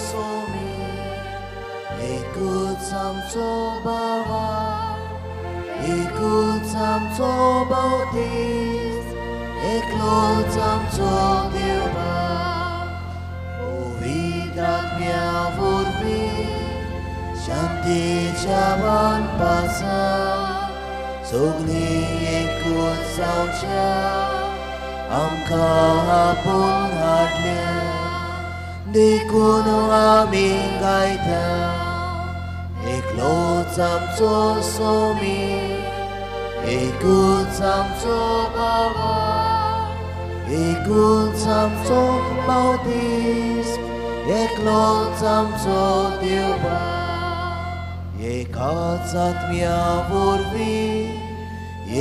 सोमी एकूच आमचो बाबा एकूच आमचो बावतीस एकलोच आमचो देवा पवित्र आत्म्या वरवीं शांतीच्या बांदपाचा सगळीं एकूच जावच्या आमकां आपूण हाडल्या देखून आमी गायता एकलोच आमचो सोमी एकूच आमचो बाबा एकूच आमचो बावतीस एकलोच आमचो देवा एकाच आत्म्या वरवीं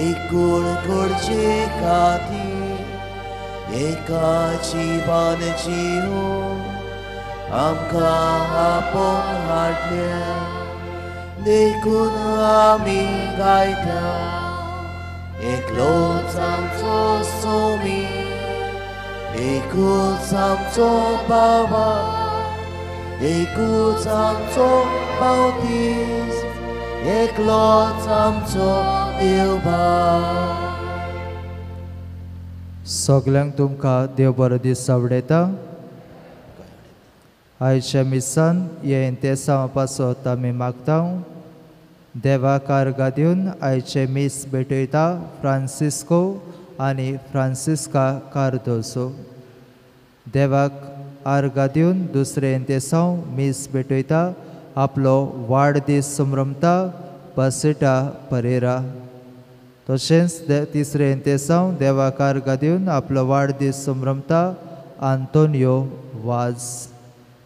एकूण करचे खातीर एका जिवान जिवून आमकां आपूण हाडल्या देखून आमी गायता एकलोच आमचो सोमी एकूच आमचो बाबा एकूच आमचो बावतीस एकलोच आमचो देवा सगल्यांक तुमकां देव बरो दीस आवडेता आयच्या मिसान हे इंतेसां पासत आमी मागता देवाक आर्गां दिवन आयचे मीस भेटयता फ्रांसिस्को आनी फ्रांसिस्का कार्दोसो देवाक आर्गां दिवन दुसरे इंतेसां मीस भेटयता आपलो वाडदीस संभ्रमता पासिटा परेरा तशेंच तिसरे इंतेसां देवाक आर्गां दिवन आपलो वाडदीस संभ्रमता आंतोनियो वाज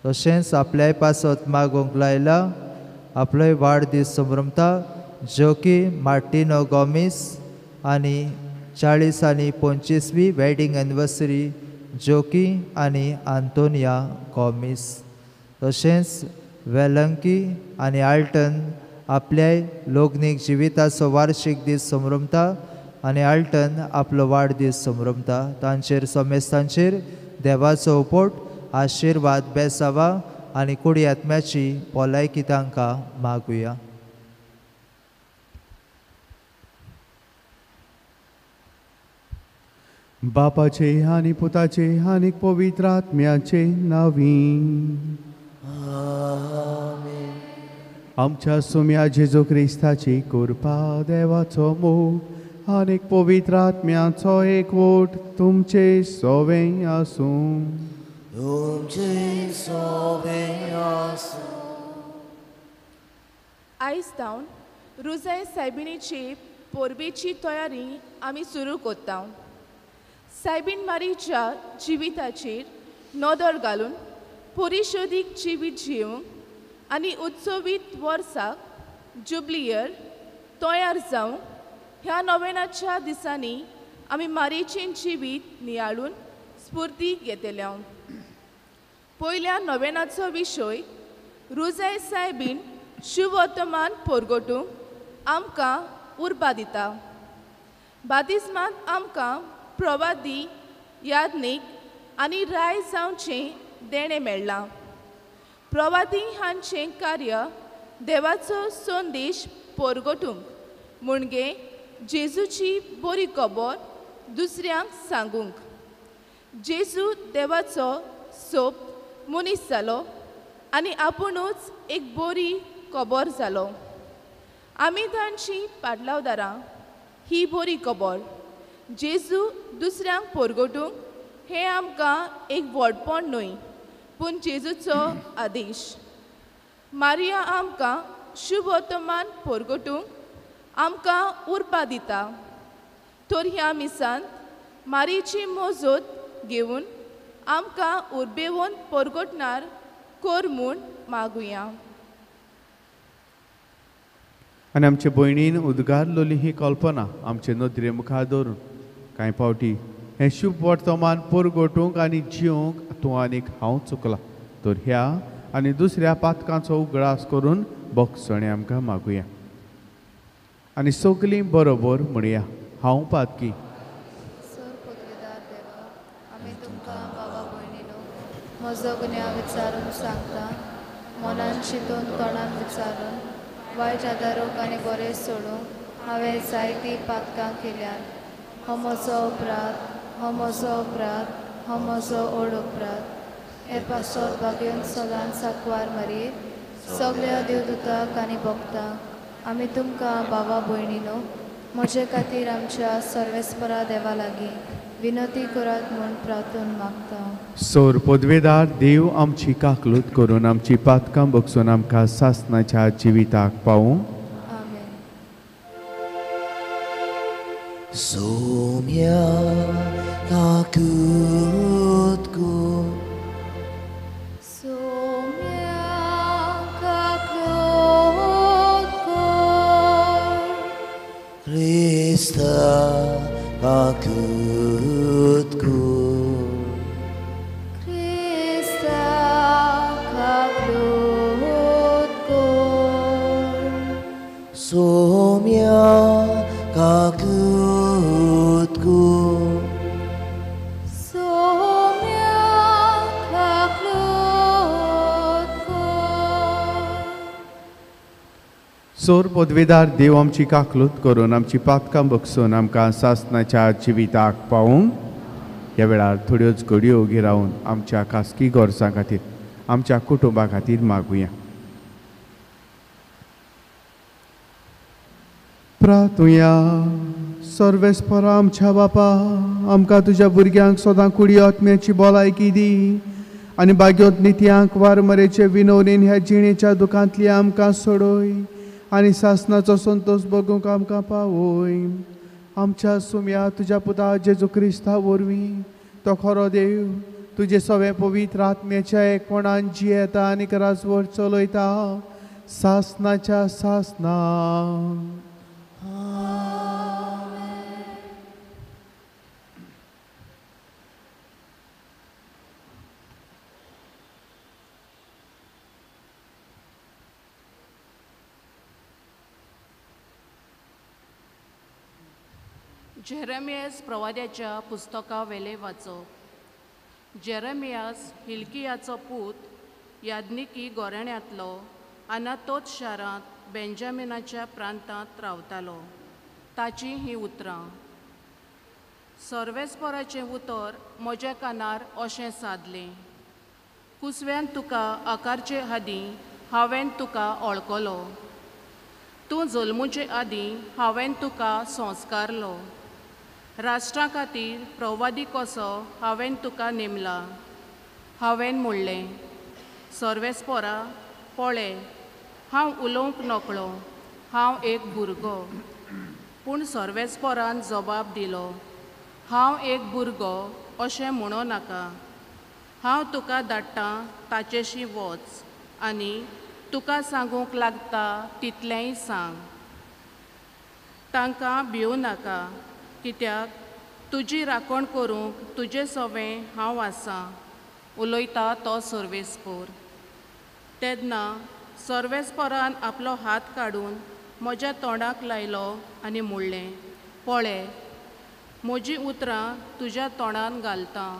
तशेंच आपल्याय पासत मागोंक लायला आपलोय वाडदीस संभ्रमता जोकी मार्टिनो गोमिस आनी 40 आनी 25वी वेडिंग एनिवर्सरी जोकी आनी आंतोनिया गोमिस तशेंच वेलंकी आनी आल्टन आपल्याय लोग्नीक जिविताचो वार्षिक दीस संभ्रमता आनी आल्टन आपलो वाडदीस संभ्रमता तांचेर समेस्तांचेर देवाचो उपोट आशिर्वाद बेसावा आनी कुडी आत्म्याची भलायकी तांकां मागुया बापाचे आनी पुताचे आनी पवित्र आत्म्याचे नांवी आमच्या सुम्या जेजू क्रिस्ताची कृपा देवाचो मोग आनीक पवित्र आत्म्याचो एकवट तुमचे सोवें आसूं तुमचे सोवें आसूं आयज जावन रुजाय सायबिणीची पोरबेची तयारी आमी सुरू करता सायबीण मारीच्या जिविताचेर नदर घालून परिशोधीक जिवीत जिवंक आनी उत्सवीत वर्साक जुबलियर तयार जावंक ह्या नोवेनाच्या दिसांनी आमी मारीचें जिवीत नियाळून स्फूर्ती घेतल्या पयल्या नोवेनाचो विशय रुजाय सायबीण शुभ वर्तमान परगटूंक आमकां उर्बा दिता बातिस्मांत आमकां प्रवादी यादनीक आनी राय जावचें देणें मेळ्ळां प्रवादी हांचें कार्य देवाचो संदेश परगटूंक म्हणजे जेजूची बरी खबर दुसऱ्यांक सांगूंक जेजू देवाचो सोप मनीस जालो आनी आपुणूच एक बरी खबर जालो आमी तांची पाटलावदारां ही बरी खबर जेजू दुसऱ्यांक परगटूंक हें आमकां एक व्हडपण न्हय पूण जेजूचो आदेश मारिया आमकां शुभ वर्तमान परगटूंक आमकां उर्बा दिता तर ह्या मिसांत मारीची मोजत घेवन आमकां उर्बेवून परगटणार कर म्हूण मागुया आनी आमचे भयणीन उद्गारलोली ही कल्पना आमचे नदरे मुखार दवरून कांय पावटी हें शुभ वर्तमान परगटूंक आनी जिवंक तूं आनीक हांव चुकला तर ह्या आनी दुसऱ्या पातकांचो उगडास करून भोगसणे आमकां मागुया आनी सगलीं बरोबर म्हणया हांव पातकी म्हजो गुन्यांव विचारून सांगता, मनान चिंतून तोंडान विचारून, वायट आदारूक आनी बरें सोडूंक हांवें जायतीं पातकां केल्यात. हो म्हजो अपराध, हो म्हजो अपराध, हो म्हजो ओड अपराध. हे पासत बागेवन सदांच सांकवार मारीत, सगळ्या देवदूतांक आनी भक्तांक आमी तुमकां भावा भयणीनो म्हजे खातीर आमच्या सर्वेस्परा देवा लागीं विनंती करात म्हूण प्रार्थून मागता. सोर पदवेदार देव आमची काकलूत करून आमची पातकां बगसून आमकां सासणाच्या जिविताक पावूं. आमेन. Somia kakut ku Krista kakut ku Krista kaklut ko. Somia kakut ku Somya kaklut ko. सोर पदवेदार देव आमची काकलूत करून आमची पातकां बगसून आमकां सासणाच्या जिविताक पावूं. ह्या वेळार थोड्योच घडयो ओगी रावन आमच्या खासगी गोरसां खातीर आमच्या कुटुंबा खातीर मागुया. प्रार्थुया. सर्वेस्परा आमच्या बापा, आमकां तुज्या भुरग्यांक सदां कुडी आत्म्याची भलायकी दी आनी बाग्योत नित्यांक वारमरेचे विनवणेन ह्या जिणेच्या दुखांतली आमकां सोडोय आनी सासणाचो संतोष बगूंक आमकां पावोय. आमच्या सुम्या तुज्या पुता जेजू क्रिस्ता वरवीं तो खरो देव तुजे सवे पवित्र आत्म्याच्या एकवणान जियेता आनी राजवट चलयता सासणाच्या सासना. जेरेमियास प्रवाद्याच्या पुस्तका वेले वाचप. जेरेमियास हिल्कियाचो पूत यादनिकी गोरेण्यांतलो आनातोत शारांत बेंजामिनाच्या प्रांतांत रावतालो. ताची ही उतरां. सर्वेस्पराचें उतर म्हज्या कानार अशें सादलें. कुसव्यान तुका आकारचे आदीं हांवें तुका वळखलो. तूं जल्मुचे आदीं हांवें तुका संस्कारलो. राष्ट्रा खातीर प्रवादी कसो हांवें तुका नेमला. हांवें म्हणलें, सर्वेस्परा पळय, हांव उलोवंक नकळो, हांव एक भुरगो. पूण सर्वेस्परान जबाब दिलो, हांव एक भुरगो अशें म्हणो नाका. हांव तुका धाडटां ताचेशी वच आनी तुका सांगूंक लागता तितलेंय सांग. तांकां भिवू नाका, कित्याक तुजी राखण करूंक तुजें सवें हांव आसां, उलयता तो सर्वेस्पर. तेन्ना सर्वेस्परान आपलो हात काडून म्हज्या तोंडाक लायलो आनी म्हणलें, पळय, म्हजीं उतरां तुज्या तोंडान घालतां.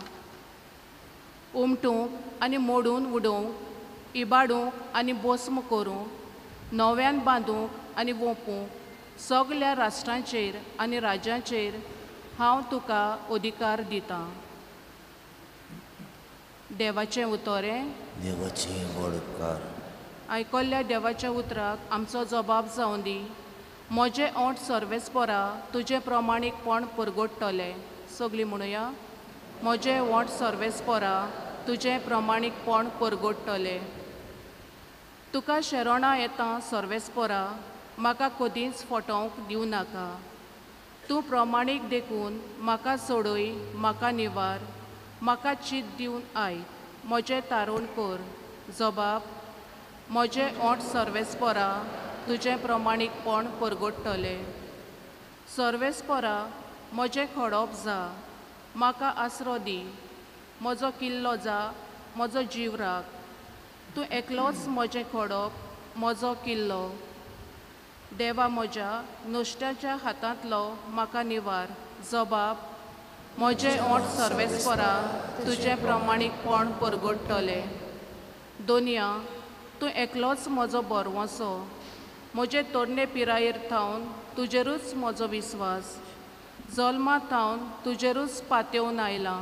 उमटूंक आनी मोडून उडोवंक, इबाडूंक आनी भस्म करूंक, नव्यान बांदूंक आनी वोपूंक सगळ्या राष्ट्रांचेर आनी राज्यांचेर हांव तुका अधिकार दितां. देवाचें उतोरें. देवाची वळखकार. आयकल्ल्या देवाच्या उतराक आमचो जबाब जावं दी. म्हजें ओंठ सर्वेस्परा तुजें प्रमाणीकपण परगडटलें. सगळीं म्हणुया, म्हजें ओंठ सर्वेस्परा तुजें प्रमाणीकपण परगडटलें. तुका शेरोणां येता सर्वेस्परा, म्हाका कदींच फटोवंक दिवं नाका. तूं प्रमाणीक देखून म्हाका सोडूय, म्हाका निवार, म्हाका चीत दिवन आय, म्हजें तारण कर. जबाब, म्हजें ओंठ सर्वेस्परा तुजें प्रमाणीकपण परगडटलें. सर्वेस्परा म्हजें खडप जा, म्हाका आसरो दी, म्हजो किल्लो जा, म्हजो जीव राख. तूं एकलोच म्हजें खडप, म्हजो किल्लो. देवा म्हज्या नुश्त्याच्या हातांतलो म्हाका निवार. जबाब, म्हजें ओंठ सर्वेस्परा तुजें प्रमाणीकपण परगडटलें. दोनया, तूं एकलोच म्हजो बरवंसो. म्हजे तोडणे पिरायेर थावन तुजेरूच म्हजो विस्वास. जल्मांत थावन तुजेरूच पातयेवन आयलां.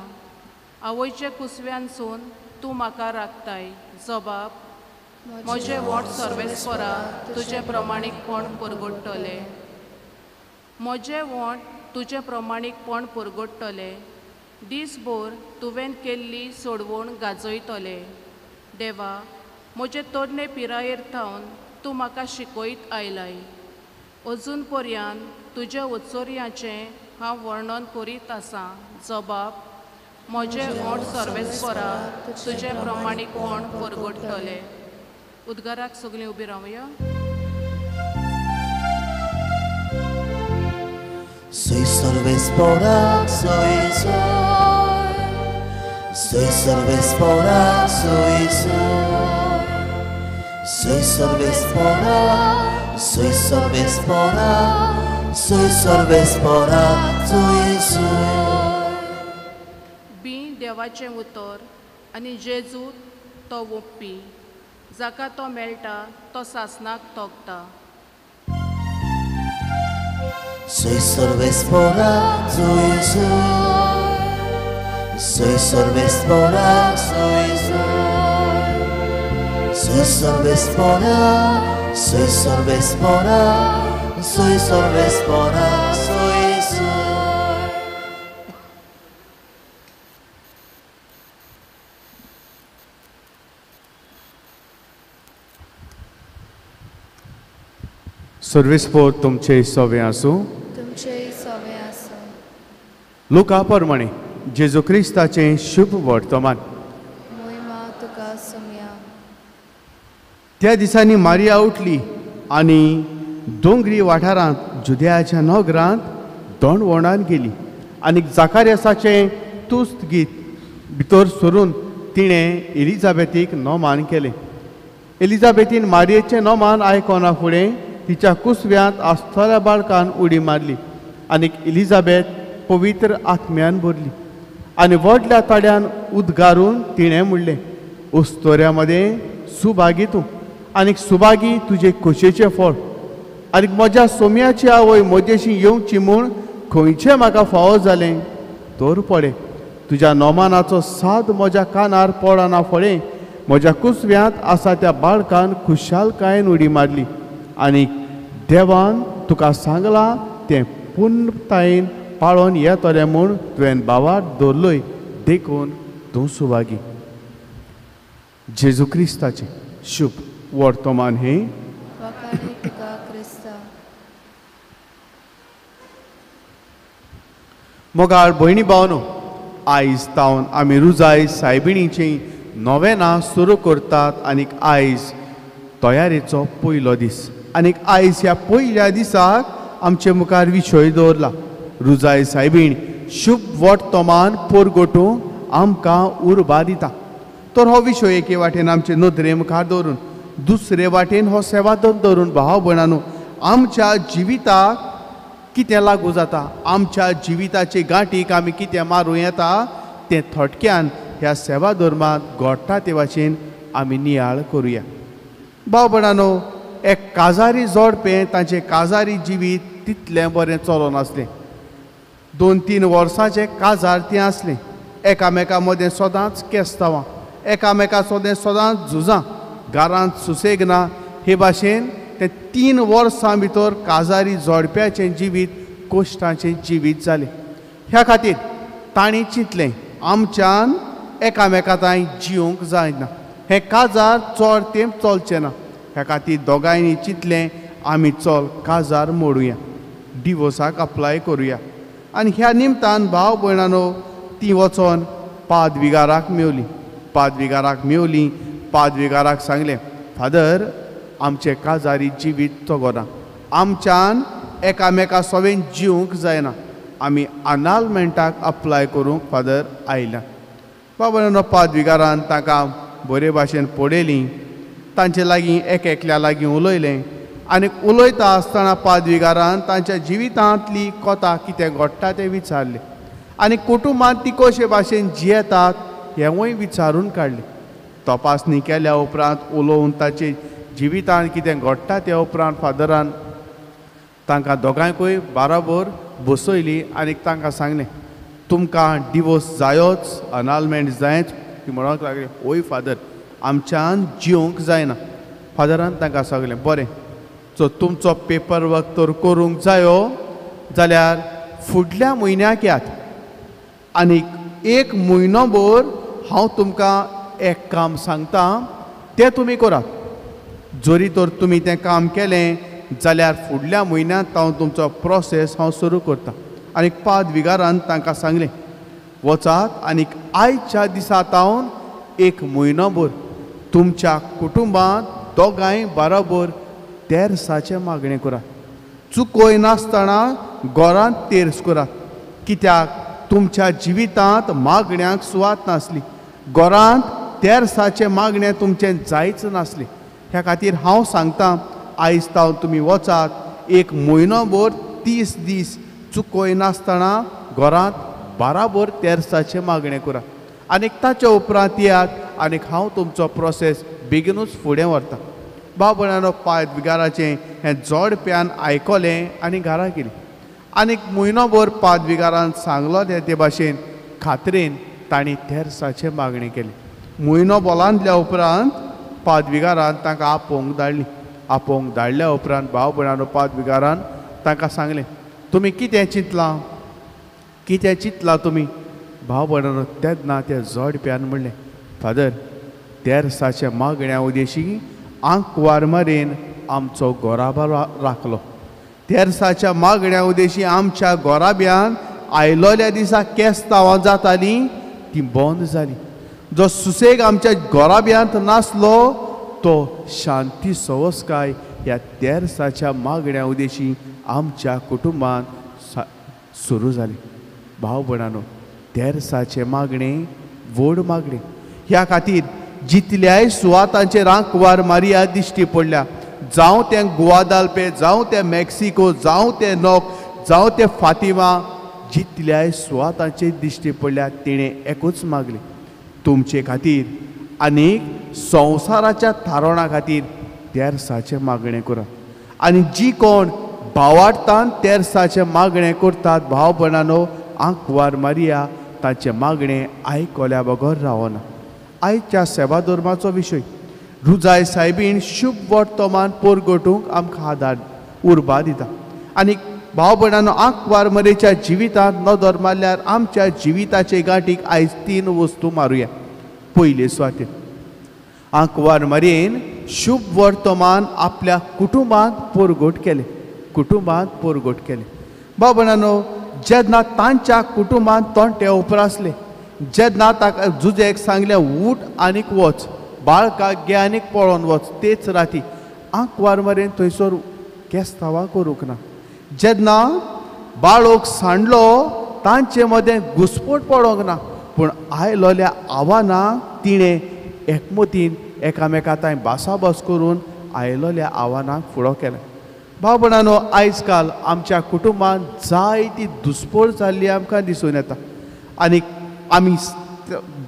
आवयचे कुसव्यांसून तूं म्हाका राखताय. जबाब, म्हजें ओंठ सर्वेस्परा तुजें प्रमाणीकपण परगडटलें. म्हजें ओंठ तुजें प्रमाणीकपण परगडटलें. दीसभर तुवें केल्ली सोडवण गाजयतलें. देवा, म्हजे तोडणे पिरायेर थावन तूं म्हाका शिकयत आयलाय. अजून पर्यंत तुज्या उत्सर्याचें हांव वर्णन करीत आसां. जबाब, म्हजें ओंठ सर्वेस्परा तुजें प्रमाणीकपण परगडटलें. उद्गाराक सगळीं उबी रावया. Soy सर्वेस्परा, soy soy. Soy सर्वेस्परा, soy soy. Soy सर्वेस्परा, soy सर्वेस्परा. Soy सर्वेस्परा, soy soy. बी देवाचें उतर आनी जेजू तो ओंपपी. जाका तो मेळटा तो सासणाक तोगता. Soy सर्वेस्परा, soy soy. Soy सर्वेस्परा, soy soy. Soy सर्वेस्परा, soy सर्वेस्परा. Soy सर्वेस्परा, soy soy. सर्वेस्पोर तुमचे सवे आसूं. तुमचेय सवे आसूं. लुका प्रमाणे जेजू क्रिस्ताचें शुभ वर्तमान. मोहिमा तुका सुमया. त्या दिसांनी मारिया उठली आनी दोंगरी वाठारांत जुदेयाच्या नगरांत दंडवणान गेली आनी जाकार्यासाचें तुस्त गीत भितर सरून तिणें एलिझाबेथीक नोमान केलें. एलिझाबेथीन मारयेचें नोमान आयकोना फुडें तिच्या कुसव्यांत आसतल्या बाळकान उडी मारली आनी एलिझाबेथ पवित्र आत्म्यान भरली आनी व्हडल्या तड्यान उद्गारून तिणें म्हणलें, उस्तोऱ्या मदें सुभागी तूं आनी सुभागी तुजे खोशेचें फळ. आनी म्हज्या सोम्याची आवय म्हजेशी येवची म्हूण खंयचें म्हाका फावो जालें. तर पळय, तुज्या नोमानाचो साद म्हज्या कानार पडना फळें म्हज्या कुसव्यांत आसा त्या बाळकान खुशालकायेन उडी मारली आनी देवान तुका सांगलां तें पूर्णतायेन पाळोवन येतलें म्हूण तुवें भावार दवरलोय देखून तूं सुभागी. जेजू क्रिस्ताचें शुभ वर्तमान हें. वखाणी तुका क्रिस्ता. मोगाळ भयणी भावनो, आयज तावन आमी रुजाय सायबिणीचें नोवेनां सुरू करतात आनीक आयज तयारेचो पयलो दीस. आनीक आयज ह्या पयल्या दिसाक आमचे मुखार विशय दवरला. रुजाय सायबीण शुभ वर्तमान परगटूंक आमकां उर्बा दिता. तर हो विशय एके वाटेन आमचे नदरे मुखार दवरून दुसरे वाटेन हो सेवादर दवरून भाव भयणांनो आमच्या जिविताक कितें लागू जाता, आमच्या जिविताचे गांठीक आमी कितें मारूं येता तें थोडक्यान ह्या सेवा धर्मांत घडटा ते भाशेन आमी नियाळ करुया. भाव भयणांनो, एक काजारी जोडपें ताचें काजारी जिवीत तितलें बरें चलोन आसलें. 2-3 वर्सांचें काजार तें आसलें. एकामेका मदें सदांच केस्तांवां, एकामेका मदें सदांच झुजां, घरांत सुसेग ना हे भाशेन तें 3 वर्सां भितर काजारी जोडप्याचें जिवीत कोश्टाचें जिवीत जालें. ह्या खातीर तांणी चिंतलें आमच्यान एकामेका तांय जिवंक जायना, हें काजार चड तेंप चलचें ना. ह्या खातीर दोगांयनी चिंतलें आमी चल काजार मोडुया, डिवोर्साक अप्लाय करुया. आनी ह्या निमतान भाव भयणांनो ती वचोन पाद्विगाराक मेवली. पाद्विगाराक मेवली. पाद्विगाराक सांगलें, फादर आमचें काजारी जिवीत चोगोना, आमच्यान एकामेका सवेन जिवंक जायना, आमी अनालमेंटाक अप्लाय करूंक फादर आयल्या. बाबा पाद्विगारान ताका बरे भाशेन पळयलीं, तांचे लागीं एकल्या लागीं उलयलें आनी उलयता आसतना पाद्विगारान तांच्या जिवितांतली कोता कितें घडटा तें विचारलें आनी कुटुंबांत ती कशे भाशेन जियेतात हेंवूय विचारून काडलें. तपासणी केल्या उपरांत उलोवन ताचे जिवितान कितें घडटा त्या उपरांत फादरान तांकां दोगांयकूय बाराबर बसयली आनी तांकां सांगलें, तुमकां डिवोर्स जायोच, अनालमेंट जायच. ती म्हणूंक लागली, ओय फादर, आमच्यान जिवंक जायना. फादरान तांकां सांगलें, बरें, सो तुमचो पेपर वर्क तर करूंक जायो जाल्यार फुडल्या म्हयन्याक यात. आनीक 1 म्हयनो भर हांव तुमकां एक काम सांगतां तें तुमी करात. जरी तर तुमी तें काम केलें जाल्यार फुडल्या म्हयन्यांत हांव तुमचो प्रोसेस हांव सुरू करतां. आनीक पादविगारान तांकां सांगलें, वचात आनीक आयच्या दिसांतावन 1 म्हयनो भर तुमच्या कुटुंबांत दोगांय बरोबर तेर्साचें मागणें करात. चुकोय नासतना घरांत तेर्स करात. कित्याक तुमच्या जिवितांत मागण्यांक सुवात नासली. घरांत तेर्साचें मागणें तुमचें जायच नासलें. ह्या खातीर हांव सांगतां, आयज तावन तुमी वचात, 1 म्हयनो भर 30 दीस चुकोय नासतना घरांत बराबर तेर्साचें मागणें करात. आनीक ताच्या उपरांत येयात आनीक हांव तुमचो प्रोसेस बेगीनूच फुडें व्हरतां. भाव भयणानो, पादविगाराचें हें जोडप्यान आयकलें आनी घरा गेलीं. आनीक म्हयनोभर पादविगारान सांगलो ते भाशेन खात्रेन तांणी तेर्साचें मागणें केलें. म्हयनो बोलांतल्या उपरांत पादविगारान तांकां आपोवंक धाडलीं. आपोवंक धाडल्या उपरांत भाव भयणानो, पादविगारान तांकां सांगलें, तुमी कितें चिंतलां, कितें चिंतलां तुमी. भाव भयणानो, तेन्ना त्या जोडप्यान म्हणलें, फादर, तेर्साच्या मागण्या उदेशी आंकवार मारेन आमचो गोराबा राखलो. तेर्साच्या मागण्या उदेशी आमच्या गोराब्यान आयलोल्या दिसा केस्तांवां जातालीं ती बंद जाली. जो सुसेग आमच्या गोराब्यांत नासलो तो शांती सवस्काय ह्या तेर्साच्या मागण्या उदेशी आमच्या कुटुंबांत सुरू जाली. भाव भयणानो, तेर्साचे मागणें व्हड मागणें. ह्या खातीर जितल्याय सुवातांचेर आंकवार मारिया दिश्टी पडल्या, जावं तें गुआदाल्पे, जावं तें मेक्सिको, जावं तें नोक, जावं तें फातिमा, जितल्याय सुवातांचेर दिश्टी पडल्या तिणें एकूच मागलें, तुमचे खातीर आनीक संवसाराच्या थारोणा खातीर तेर्साचें मागणें करात. आनी जी कोण भावार्थान तेर्साचें मागणें करतात, भाव भयणानो, आंकवार मारिया ताचें मागणें आयकल्या बगर रावना. आयच्या सेवा धर्माचो विशय. रुजाय सायबीण शुभ वर्तमान परगटूंक आमकां आदार उर्बा दिता. आनी भाव भयणानो, आंकवार मरेच्या जिवितांत नदर मारल्यार आमच्या जिविताचे गांठीक आयज 3 वस्तू मारुया. पयले सुवातेर आंकवार मरेन शुभ वर्तमान आपल्या कुटुंबांत परगट केलें. कुटुंबांत परगट केलें. भाव भयणानो, जेन्ना तांच्या कुटुंबांत तोंटे उपरासले, जेन्ना ताका जुजेक सांगलें उठ आनीक वच, बाळकाक घे आनीक पळोवन वच, तेच राती आंकवार मरेन थंयसर केस्तांवां करूंक ना. जेन्ना बाळोक सांडलो तांचे मदें घुसपट पडोंक ना. पूण आयलोल्या आव्हानाक तिणें एकमतीन एकामेका तांय भासाभास करून आयलोल्या आव्हानाक फुडो केलें. भाव भयणानो, आयज काल आमच्या कुटुंबांत जायती दुस्पट जाल्ली आमकां दिसून येता. आनी आमी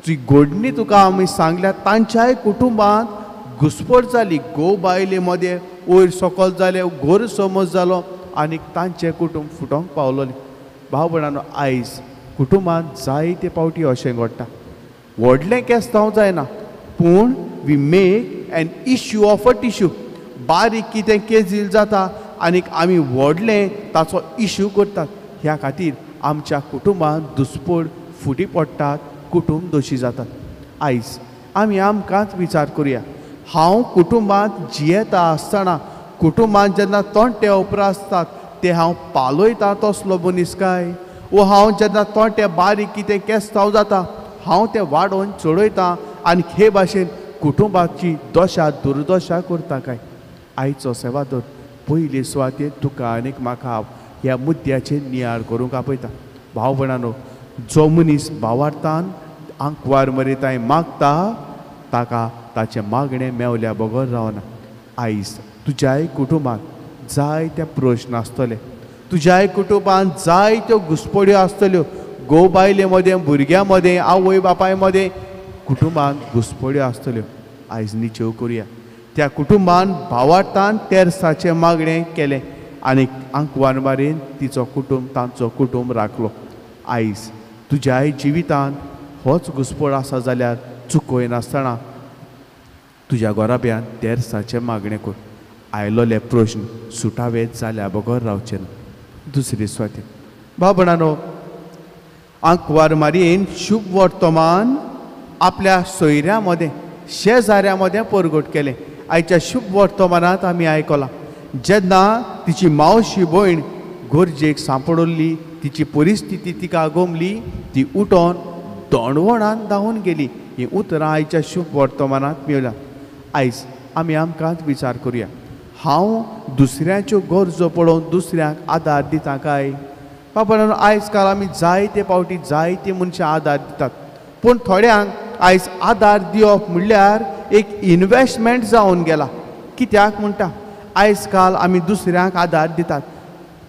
जी घडणी तुका आमी सांगल्या तांच्याय कुटुंबांत घुसपट जाली. घोव बायले मदें वयर सकयल जाले, घोर समज जालो आनी तांचें कुटुंब फुटोंक पावलोलें. भाव भयणानो, आयज कुटुंबांत जायते फावटी अशें घडटा. व्हडलें केस्तांव जायना, पूण we make an issue of a tissue. बारीक कितें केजील जाता आनीक आमी व्हडलें ताचो इश्यू करतात. ह्या खातीर आमच्या कुटुंबांत दुस्पट फुटी पडटात, कुटुंब दोशी जातात. आयज आमी आमकांच विचार करुया. हांव कुटुंबांत जियेता आसतना कुटुंबांत जेन्ना तोंटे उपरासतात ते हांव पालयतां तसलो मनीस काय, वो हांव जेन्ना तोंटे बारीक कितें केस्तांव जाता हांव तें वाडोवन चडयतां आनी हे भाशेन कुटुंबाची दशा दुर्दशा करता काय. आयचो सेवादोर पयले सुवातेर तुका आनीक म्हाका ह्या मुद्द्याचेर नियाळ करूंक आपयता. भाव भयणानो, जो मनीस भावार्थान आंकवार मरेताय मागता ताका ताचे मागणें मेवल्या बगर रावना. आयज तुज्याय कुटुंबांत जायते प्रश्न आसतले, तुज्याय कुटुंबांत जायत्यो घुसपड्यो आसतल्यो, घोव बायले मदें भुरग्यां मदें आवय बापाय मदें कुटुंबांत घुसपड्यो आसतल्यो आयज निचेव करुया त्या कुटुंबान भावार्थान तेर्साचें मागणें केलें आनी आंकवार मारेन तिचो कुटुंब तांचो कुटुंब राखलो आयज तुज्याय जिवितांत होच घुसपड आसा जाल्यार चुकोय नासतना तुज्या गोराब्यान तेर्साचें मागणें कर आयलोले प्रश्न सुटावेत जाल्या बगर रावचे ना दुसरी स्वाती बाबणानो आंकवार मारयेन शुभ वर्तमान आपल्या सोयऱ्या मदें शेजाऱ्या मदें परगट केलें आयच्या शुभ वर्तमानांत आमी आयकलां जेन्ना तिची मावशी भयण गरजेक सांपडली तिची परिस्थिती तिका आगोमली ती उठोन दोणवणान धांवून गेली ही उतरां आयच्या शुभ वर्तमानांत मेळ्ळ्या आयज आमी आमकांच विचार करुया हांव दुसऱ्याच्यो गरजो पळोवन दुसऱ्यांक आदार दिता काय बाबा आयज काल आमी जायते फावटी जायते मनशां आदार दितात पूण थोड्यांक आयज आदार दिवप म्हणल्यार एक इन्वेस्टमेंट जावन गेला कित्याक म्हणटा आयज काल आमी दुसऱ्यांक आदार दितात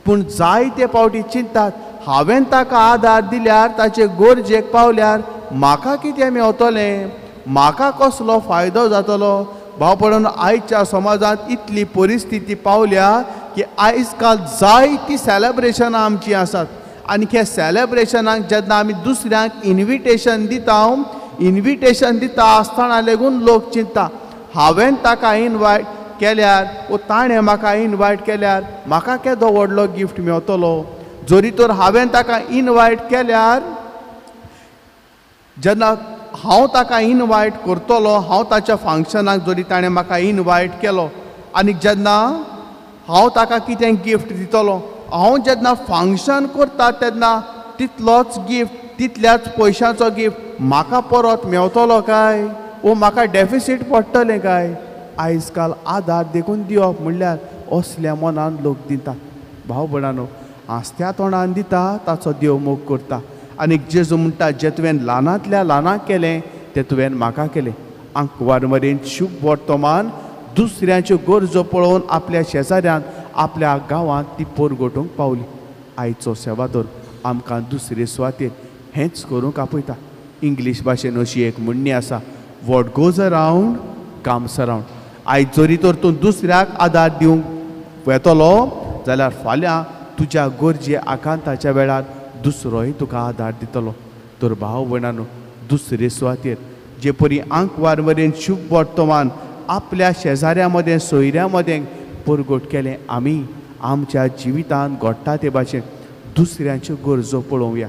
पूण जायते फावटी चिंतात हांवें ताका आदार दिल्यार ताचे गरजेक पावल्यार म्हाका कितें मेवतलें म्हाका कसलो फायदो जातलो भाव पडून आयच्या समाजांत इतली परिस्थिती पावल्या की आयज काल जायतीं सेलेब्रेशनां आमचीं आसात आनी ह्या सेलेब्रेशनाक जेन्ना आमी दुसऱ्यांक इन्विटेशन दिता आसतना लेगून लोक चिंता हांवें ताका इनवायट केल्यार वो ताणें म्हाका इनवायट केल्यार म्हाका केदो व्हडलो गिफ्ट मेवतलो जरी तर हांवें ताका इनवायट केल्यार जेन्ना हांव ताका इनवायट करतलो हांव ताच्या फंक्शनाक जरी ताणें म्हाका इनवायट केलो आनी जेन्ना हांव ताका कितें गिफ्ट दितलो हांव जेन्ना फंक्शन करता तेन्ना तितलोच गिफ्ट तितल्याच पयशांचो गिफ्ट म्हाका परत मेवतलो काय वो म्हाका डेफिसीट पडटलें काय आयज काल आदार देखून दिवप म्हणल्यार असल्या मनान लोक दितात भाव भयणानो आस्त्या तोंडान दिता ताचो देव मोग करता आनी जेजू म्हणटा जें तुवें ल्हानांतल्या ल्हानाक केलें तें तुवें म्हाका केलें आंकवार मरेन शुभ वर्तमान दुसऱ्याच्यो गरजो पळोवन आपल्या शेजाऱ्यान आपल्या गांवांत ती परगटूंक पावली आयचो सेवादोर आमकां दुसरे सुवातेर हेंच करूंक आपयता इंग्लीश भाशेन अशी एक म्हणणी आसा what goes around comes around आयज जरी तर तूं दुसऱ्याक आदार दिवंक वेतलो जाल्यार फाल्यां तुज्या गरजे आकांताच्या वेळार दुसरोय तुका आदार दितलो तर भाव भयणानो दुसरे सुवातेर जे परी आंकवार मरेन शुभ वर्तमान आपल्या शेजाऱ्या मदें सोयऱ्या मदें परगट केलें आमी आमच्या जिवितांत घडटा ते भाशेन दुसऱ्यांच्यो गरजो पळोवया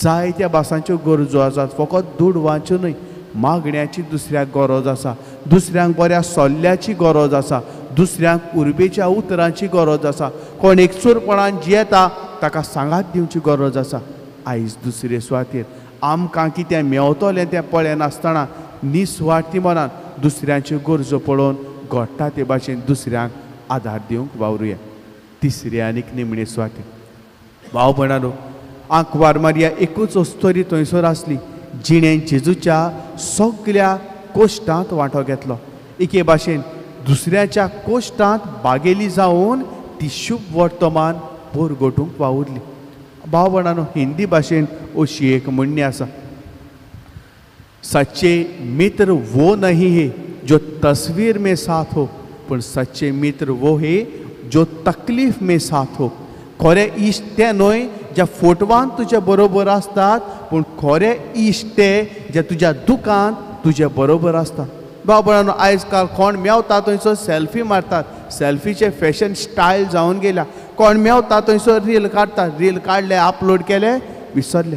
जायत्या भासांच्यो गरजो आसात फकत दुडवांच्यो न्हय मागण्याची दुसऱ्याक गरज आसा दुसऱ्यांक बऱ्या सल्ल्याची गरज आसा दुसऱ्यांक उर्बेच्या उतरांची गरज आसा कोण एकसूरपणान जियेता ताका सांगात दिवची गरज आसा आयज दुसरे सुवातेर आमकां कितें मेवतलें तें पळय नासतना निस्वार्थी मनान दुसऱ्यांच्यो गरजो पळोवन घडटा ते भाशेन दुसऱ्यांक आदार दिवंक वावरुया तिसरी आनीक निमणे सुवातेर भाव भयणानो आंकवार मारया एकूच अस्तोरी थंयसर आसली जिणें जेजूच्या सगळ्या कोश्टांत वांटो घेतलो एके भाशेन दुसऱ्याच्या कोश्टांत बागेली जावन ती शुभ वर्तमान परगटूंक वावुरली भाव भयणानो हिंदी भाशेन अशी एक म्हणणी आसा सच्चे मित्र वो नहीं है जो तस्वीर में साथ हो पण सच्चे मित्र वो है जो तकलीफ में साथ हो खरे इश्ट ते न्हय ज्या फोटवान तुजे बरोबर आसतात पूण खरे इश्ट ते जे तुज्या दुखांत तुजे बरोबर आसतात भाव भयणानो आयज काल कोण मेवता थंयसर सेल्फी मारतात सेल्फीचे फॅशन स्टायल जावन गेल्या कोण मेवता थंयसर रील काडटात रील काडले अपलोड केले विसरले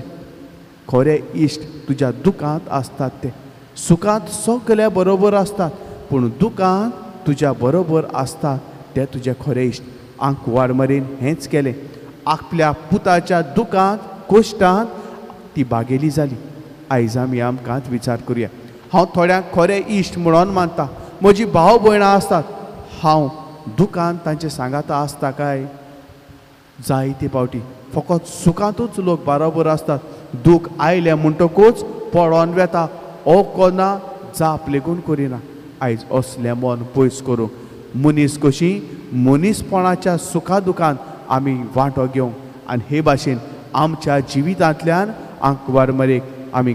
खरे इश्ट तुज्या दुखांत आसतात ते सुखांत सगळे बरोबर आसतात पूण दुखांत तुज्या बरोबर आसतात ते तुजे खरे इश्ट आंकवार मरेन हेंच केलें आपल्या पुताच्या दुखांत कोश्टांत ती बागेली जाली आयज आमी आमकांच विचार करुया हांव थोड्यांक खरे इश्ट म्हणून मानता म्हजी भाव भयणां आसतात हांव दुखांत तांचे सांगाता आसता काय जायते फावटी फकत सुखांतूच लोक बरोबर आसतात दूख आयले म्हणटकूच पळोवन वेता ओ कोना जाप लेगून करिना आयज असलें मन पयस करूंक मनीस कशी मनीसपणाच्या सुखा दुखांत आमी वांटो घेवंक आनी हे भाशेन आमच्या जिवितांतल्यान आंकवार मरेक आमी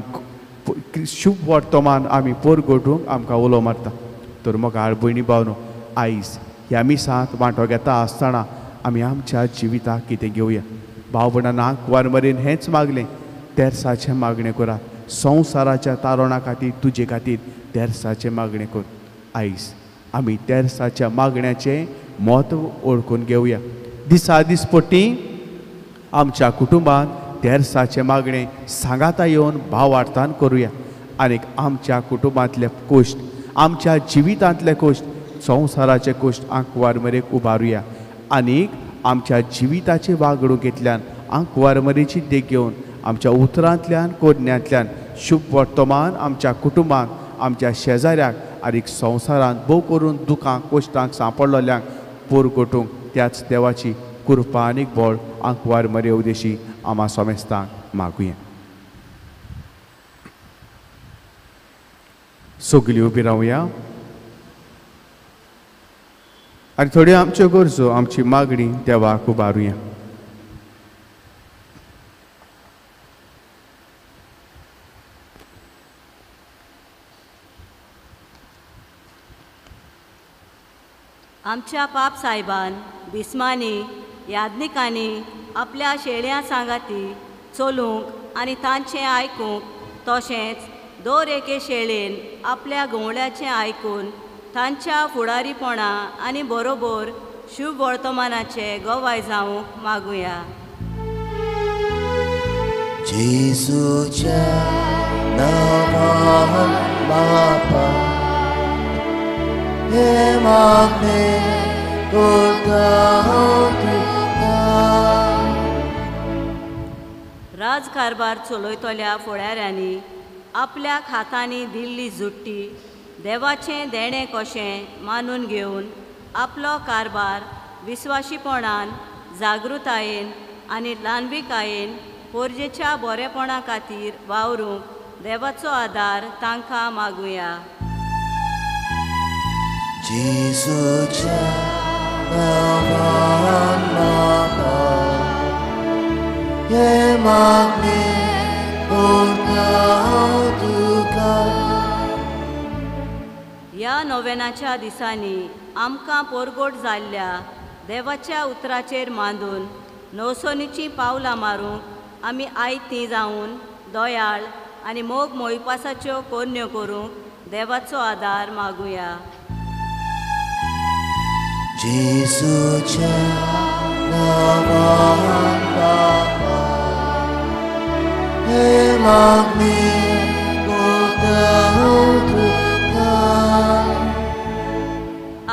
शुभ वर्तमान आमी पोर गोठूंक आमकां उलो मारता. तर मोगाळ भयणी भावनो, आयज ह्या मिसांत वांटो घेता आसतना आमी आमच्या जिविताक कितें घेवया. भाव भयणां, आंकवार मरेन हेंच मागलें, तेर्साचें मागणें करात. संवसाराच्या तारणा खातीर तुजे खातीर तेर्साचें मागणें कर. आयज आमी तेर्साच्या मागण्याचें म्हत्व ओळखून घेवया. दिसा दिसपट्टी आमच्या कुटुंबांत तेर्साचें मागणें सांगाता येवन भावार्थान करुया. आनीक आमच्या कुटुंबांतले कोश्ट, आमच्या जिवितांतले कोश्ट, संवसाराचे कोश्ट आंकवार मरेक उबारुया. आनीक आमच्या जिविताचे वागणुकेंतल्यान आंकवार मरेची देख घेवन आमच्या उतरांतल्यान कोडण्यांतल्यान शुभ वर्तमान आमच्या कुटुंबांक, आमच्या शेजाऱ्याक आनीक संवसारांत भोव करून दुखांक कोश्टांक सांपडलोल्यांक पोर गोठूंक त्याच देवाची कृपा आनीक बळ आंकवार मरे उदेशी आमा सोमेस्तांक मागुया. सगळीं उबी रावया आनी थोड्यो आमच्यो गरजो, आमची मागणी देवाक उबारुया. आमच्या पाप साहेबान बिस्मांनी याज्ञिकांनी आपल्या शेळ्यां सांगाती चलूंक आनी तांचें आयकूंक, तशेंच दर एके शेळेन आपल्या गवळ्याचें आयकून तांच्या फुडारीपणा आनी बरोबर शुभ वर्तमानाचे गवाय जावंक मागुया. जेसूच्या नांवान बापा हे मागणें करता तुका. राजकारभार चलयतल्या फुडाऱ्यांनी आपल्या हातांनी दिल्ली जुट्टी देवाचें देणें कशें मानून घेवन आपलो कारभार विस्वाशीपणान, जागृतायेन आनी ल्हानविकायेन पोरजेच्या बरेपणा खातीर वावरूंक देवाचो आदार तांकां मागुया. जेसूच्या नांवान बापा हे मागणें करता तुका. ह्या नोवेनाच्या दिसांनी आमकां पोरगोट जाल्ल्या देवाच्या उतराचेर मांडून नवसोनीचीं पावलां मारूंक आमी आयतीं जावन दोयाळ आनी मोग मोहिपासाच्यो कोन्यो करूंक देवाचो आदार मागुया. जेसूच्या नांवान बापा हे मागणें करता तुका.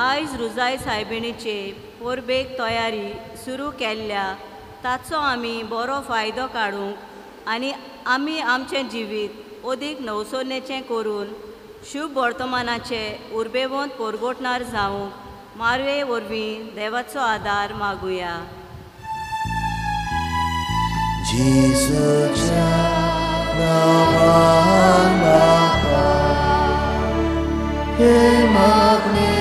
आयज रुजाय सायबिणीचे पोरबेक तयारी सुरू केल्ल्या ताचो आमी बरो फायदो काडूंक आनी आमी आमचें जिवीत अदीक नवसोनेचें करून शुभ वर्तमानाचे उर्बेवंत पोरगोटणार जावंक मारवे वरवीं देवाचो आदार मागुया. जेसूच्या नांवान बापा हे मागणें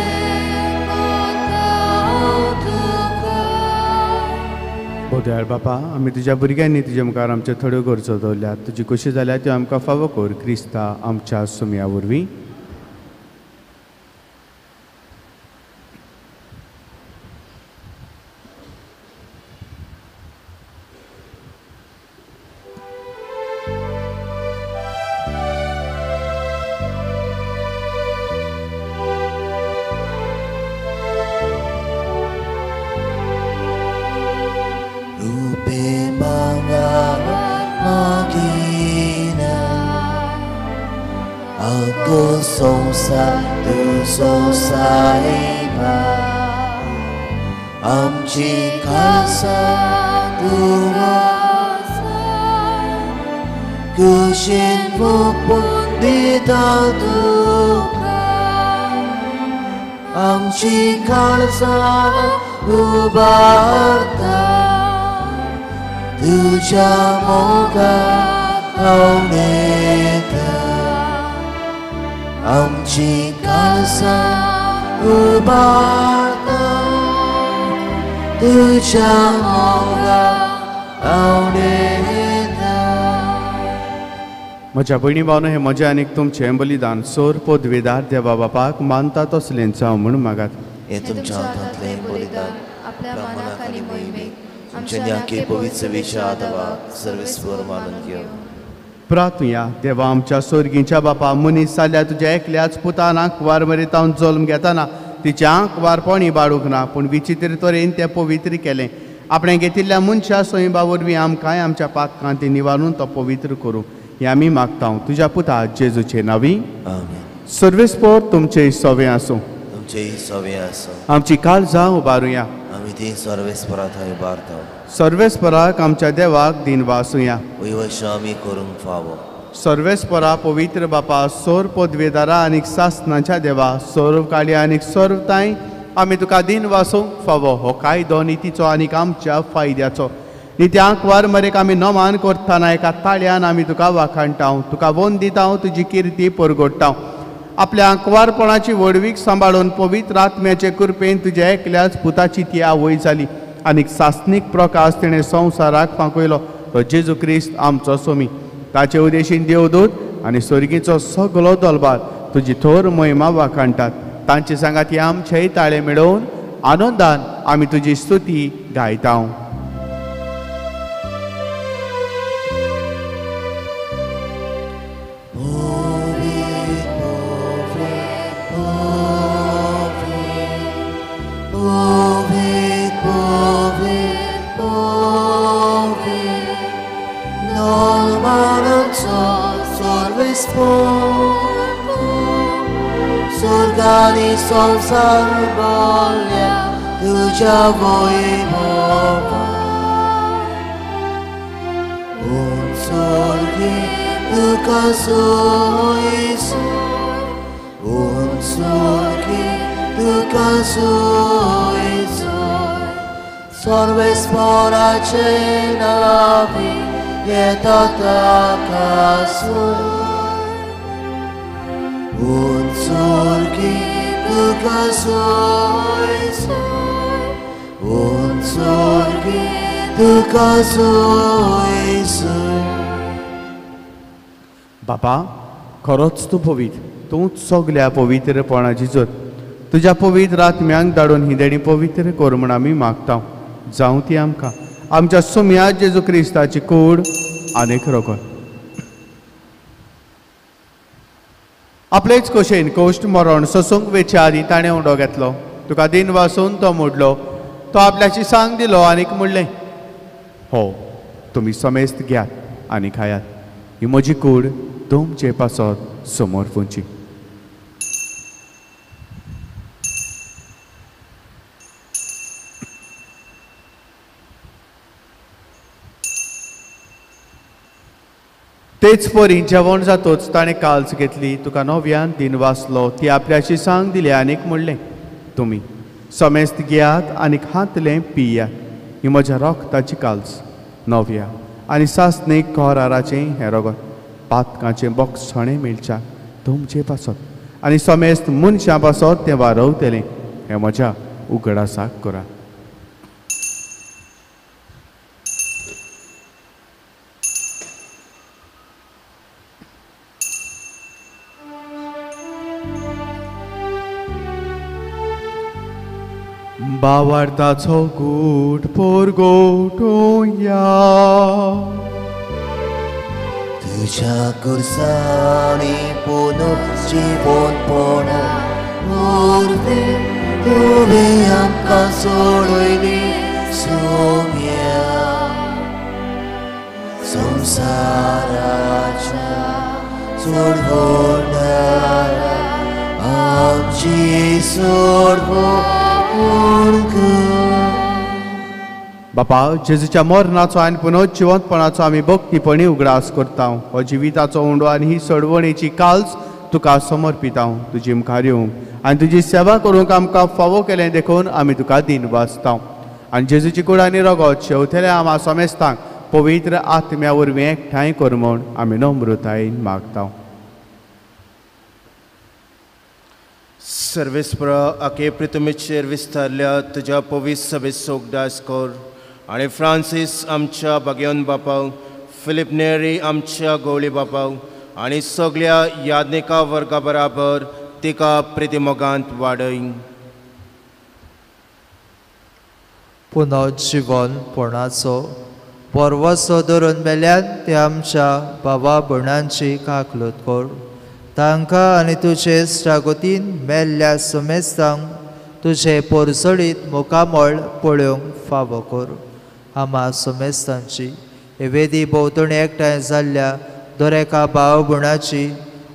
करता तुका. बोदयाळ बापा, आमी तुज्या भुरग्यांनी तुज्या मुखार आमच्यो थोड्यो गरजो दवरल्यात. तुजी कशी जाल्या त्यो आमकां फावो कर क्रिस्ता आमच्या सुमया वरवीं. आमची खासा तुवासा कुशीन भोगून दिता तुका. आमची काळजा उबारता तुझ्या मोगाक आवडेता. आमची काळजा उबारता तुझ्या मोगाक आवडेता. म्हज्या भयणी भावनो हें म्हजें आनीक तुमचें बलिदान सोर पदवेदार देवा बापाक मानता तसलें जावं म्हूण मागात. हे तुमच्या हातांतलें बलिदान आपल्या मनाक आनी मोहिमेक आमच्या न्याके पवित्र सेवेच्या आदाराक सर्वेस्वर मानून घेवं. प्रार्थुया. देवा आमच्या सोर्गीच्या बापा, मनीस जाल्ल्या तुज्या एकल्याच पुतानाक वार मरेतावन जल्म घेताना तिच्या वारपणी बाळूक ना, पूण विचित्र तरेन तें पवित्र केलें. आपणें घेतिल्ल्या मनशा सोयीबा वरवीं आमकांय आमच्या पातकां तें निवारून तो पवित्र करूं हें आमी मागता तुज्या पुता जेजूचे नांवी. आमेन. सर्वेस्पर तुमचे सवें आसूं. तुमचेय सवें आसूं. आमची काळजां उबारुया. आमी ती सर्वेस्परा थंय उबारता. सर्वेस्पराक आमच्या देवाक दिन वासुया. वैवश्य आमी करूंक फावो. सर्वेस्परा पवित्र बापा, सोर पदवेदारा आनीक सासनाच्या देवा, सर्व काळी आनीक सर्वताय आमी तुका दिन वासूंक फावो. हो कायदो नितीचो आनीक आमच्या फायद्याचो. नित्याक वार मरेक आमी नमान करतना एका ताळ्यान आमी तुका वाखाणटा. तुका वोन दिता, तुजी किर्ती परगडटा. आपल्या आंकवारपणाची वडवीक सांबाळून पवित्र आत्म्याचे कृपेन तुज्या एकल्याच पुताची ती आवय जाली आनीक सासनीक प्रकाश तिणें संवसाराक फांकयलो तो जेजू क्रिस्त आमचो सोमी. ताचे उदेशीन देवदूत आनी स्वर्गीचो सगलो दलबार तुजी थोर महिमा वाखाणटात. तांचे सांगात हे आमचेय ताळे मेळोवन आनंदान आमी तुजी स्तुती गायता. Sorgani संसार बोल्या तुझ्या वैभवा. उंचोर्गे तुका सोयीसो. उंचोर्गे तुका सोयीसो. सर्वेस्पराचे नावी येता ताका सोय. Unsorge tuka soyso. Unsorge tuka soyso. बापा, खरोच तूं पवित्र. तूंच सगल्या पवित्रपणाची जोत. तुज्या पवित्र आत्म्यांक धाडून ही देणी पवित्र कर म्हूण आमी मागता. जावं ती आमकां आमच्या सोम्या जेजू क्रिस्ताची कूड आनीक रोखड. आपलेच खोशेन कोश्ट मरण सोसूंक वेचे आदी ताणें उंडो घेतलो. तुका दिन वासून तो मोडलो. तो आपल्याची सांग दिलो आनीक म्हणलें, हो तुमी समेस्त घेयात आनी खायात. ही म्हजी कूड तुमचे पासत समोर पोंची. तेच परी जेवण जातोच ताणें काल्स घेतली. तुका नव्यान दिन वाचलो. ती आपल्याची सांग दिली आनीक म्हणलें, तुमी समेस्त घेयात आनी खातलें पियात. ही म्हज्या रोगताची काल्स नव्या आनी सासणीक कोराराचें हें रगत. पातकाचें बोगसणें मेळच्या तुमचे पासत आनी समेस्त मनशां पासत तें वारवतलें. हें म्हज्या उगडासाक करा. बावार्थाचो गूट परगटोया. तुझ्या कुर्सानी पुनर्जीवनपणा उरवे. तुवें आमकां सोडयली सोम्या. संवसाराच्या सोडवणारा आमची सोडवण. बापा, जेजूच्या मरणाचो आनी पुनर्जिवंतपणाचो आमी भक्तीपणी उगडास करता. हो जिविताचो उंडो आनी ही सोडवणेची काल्स तुका समर्पिता. तुजी मुखार येवंक आनी तुजी सेवा करूंक आमकां फावो केलें देखून आमी तुका दिन वाचता. आनी जेजूची कूड आनी रगत शेवतल्या आम्हा समेस्तांक पवित्र आत्म्या वरवीं एकठांय कर म्हूण आमी नम्रतायेन मागता. सर्वेस्परा आखे पृथ्वीचेर विस्तारल्या तुज्या पवित्र सभेत सोगदास कर. आनी फ्रांसीस आमच्या भाग्यवन बापाव, फिलिप नेरी आमच्या गवळी बापाव, आनी सगळ्या याज्ञिका वर्गा बराबर तिका प्रतिमोगांत वाडय. पुनर्जीवन पोणाचो परवसो धरून मेल्यान ते आमच्या भावा भयणांची काकलूत कर. तांकां आनी तुजे शागोतीन मेल्ल्या समेस्तांक तुजे पोरसडीत मुखामळ पळोवंक फावो कर. आमा समेस्तांची वेदी भोंवतणी एकठांय जाल्ल्या दरेका भाव भयणाची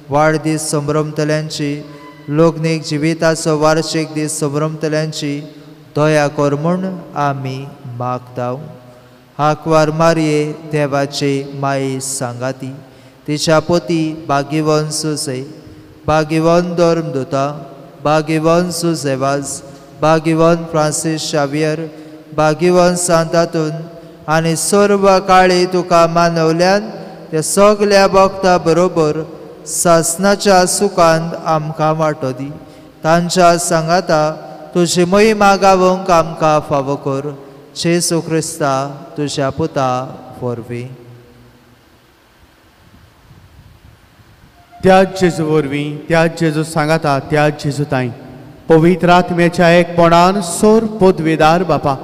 वाडदीस संभ्रमतल्यांची लोकनीक जिविताचो वार्षिक दीस संभ्रमतल्यांची दया कर म्हूण आमी मागतां. हाकवार मारये देवाचे माये सांगाती तिच्या पोती भाग्यवन सुसे, भाग्यवन धर्मदूता, भाग्यवन सुसेवास, भाग्यवन फ्रांसीस शावियर, भाग्यवन सांतातून आनी सर्व काळी तुका मानवल्यान त्या सगळ्या भक्तां बरोबर सासणाच्या सुखांत आमकां वांटो दी. तांच्या सांगाता तुजी महिमा गावोवंक आमकां फावो कर. जेसू क्रिस्ता तुज्या पुता वरवीं. त्या जेजू वरवीं, त्या जेजू सांगाता, त्या जेजू ताई पवित्र आत्म्याच्या एकपणान सोर पदवेदार बापा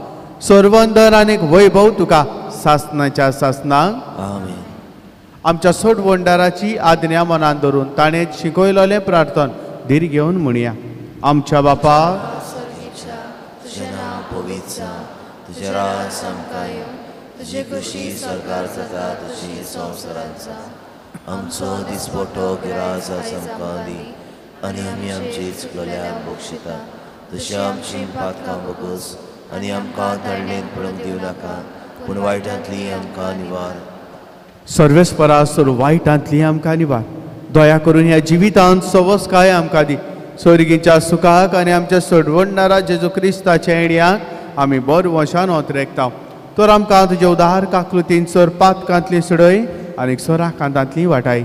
सर्वंदर आनी वैभव तुका सासणाच्या सासणांक आमेन. आमच्या सोडवंडाराची आज्ञा मनान धरून ताणें शिकयलोलें प्रार्थन धीर घेवन म्हणया. आमच्या बापा तुझें नांव पवित्र जावं, तुजें राज आमकां येवं, तुजी खुशी सरकार जाता तशी संवसारांत जावं. आमचो दिसपट्टो गिराज आमकां दी आनी आमी आमची चुकलेल्यांक बक्षिता तशी आमची पातकां बगस आनी आमकां तळणेन पडूंक दिवं नाका पूण वायटांतली आमकां निवार. सर्वेस्परा सोर वायटांतली आमकां निवार. दया करून ह्या जिवितांत सवस काय आमकां दी. स्वर्गीच्या सुखाक आनी आमच्या सोडवणणारा जेजू क्रिस्ताच्या येण्याक आमी बरो वशान ओतरेकता. तर आमकां तुजे उदार काकलुतीन सोर पातकांतली सुडय आनी सोराकांतांतली वाटाय.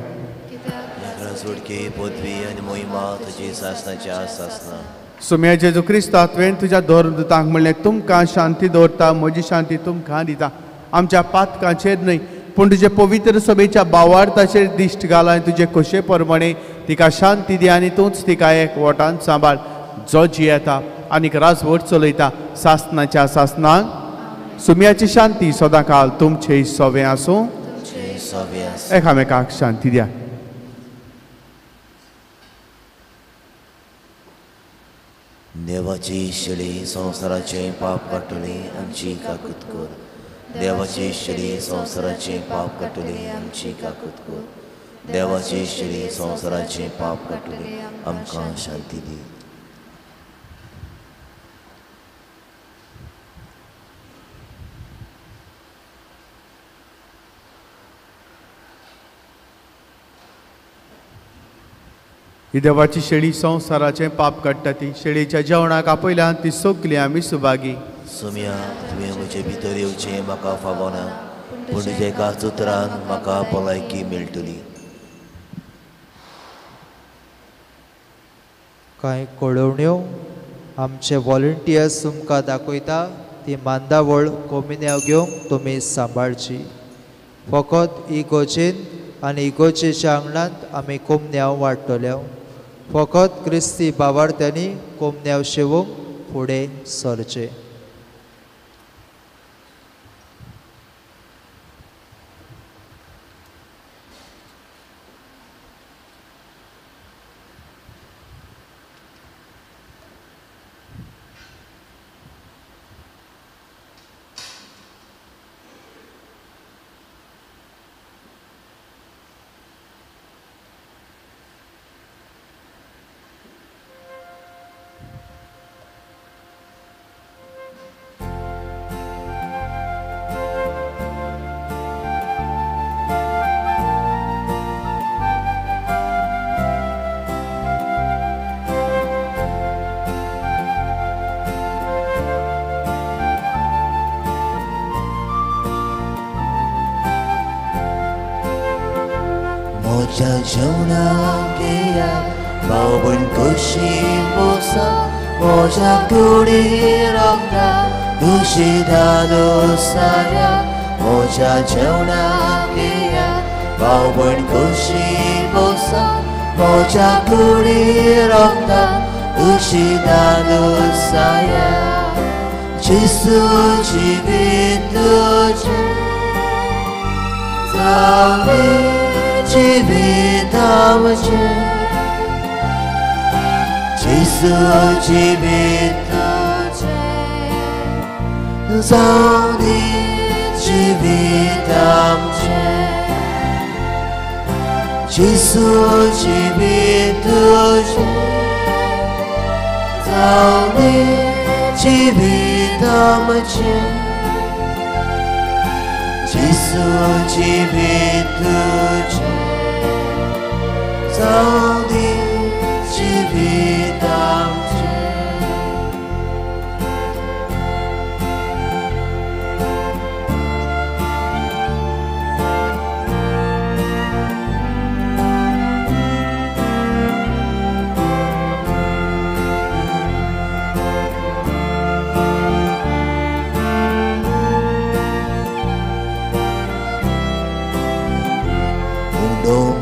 सोडके पदवी आनी मोहिमा तुजी सासणाच्या सासना. सुम्या जेजू क्रिस्ता तुवें तुज्या धर्मदूतांक म्हणलें तुमकां शांती दवरता, म्हजी शांती तुमकां दिता. आमच्या पातकांचेर न्हय पूण तुजे पवित्र सभेच्या भावार्थाचेर दिश्ट घाल आनी तुजे खोशे प्रमाणे तिका शांती दी आनी तूंच तिका एकवटान सांबाळ जो जियेता आनीक राजवट चलयता सासणाच्या सासनांक. सुम्याची शांती सदां काल तुमचे सोबे आसूं. एकामेकाक शांती द्या. देवाची शेळी संवसाराचे पाप काडटली आमची काकूत कर. देवाची शेळी संवसाराचे पाप काडटली आमची काकूत कर. देवाची शेळी संवसाराचे पाप काडटली आमकां शांती दी. ही देवाची शेळी संवसाराचे पाप काडटा ती शेळीच्या जेवणाक आपयल्यान ती सोगली आमी सुभागी. सुम्या तुवें म्हजे भितर येवचें म्हाका फावो ना पूण तुजे एका उतरान म्हाका भलायकी मेळटली. कांय कळवण्यो आमचे वॉलंटियर्स तुमकां दाखयता ती मांदावळ कोमिन्याव घेवंक तुमी सांबाळची. फकत इगोजेन आनी इगोजेच्या आंगणांत आमी कोमन्याव वाडटल्यो. फकत क्रिस्ती भावार्थ्यांनी कोमन्याव शेवूंक फुडें सरचे. मोच्या जेवणाक येया भाव भयण कशी पोसा मोच्या कुडीर रावता तुशी धालो साया. मोच्या जेवणाक येया भाव भयण कशी बसा म्हज्या कुडी रोखता अशी दादोसाया जेसू जिवीत तुजें जावं जिवीत आमचें जेसू जिवीत तुजें जावं जिवीत आमचें जेसू जिवीत तुजें जावं जिवीत आमचें जेसू जिवीत तुजें जावं जिवीत आमचें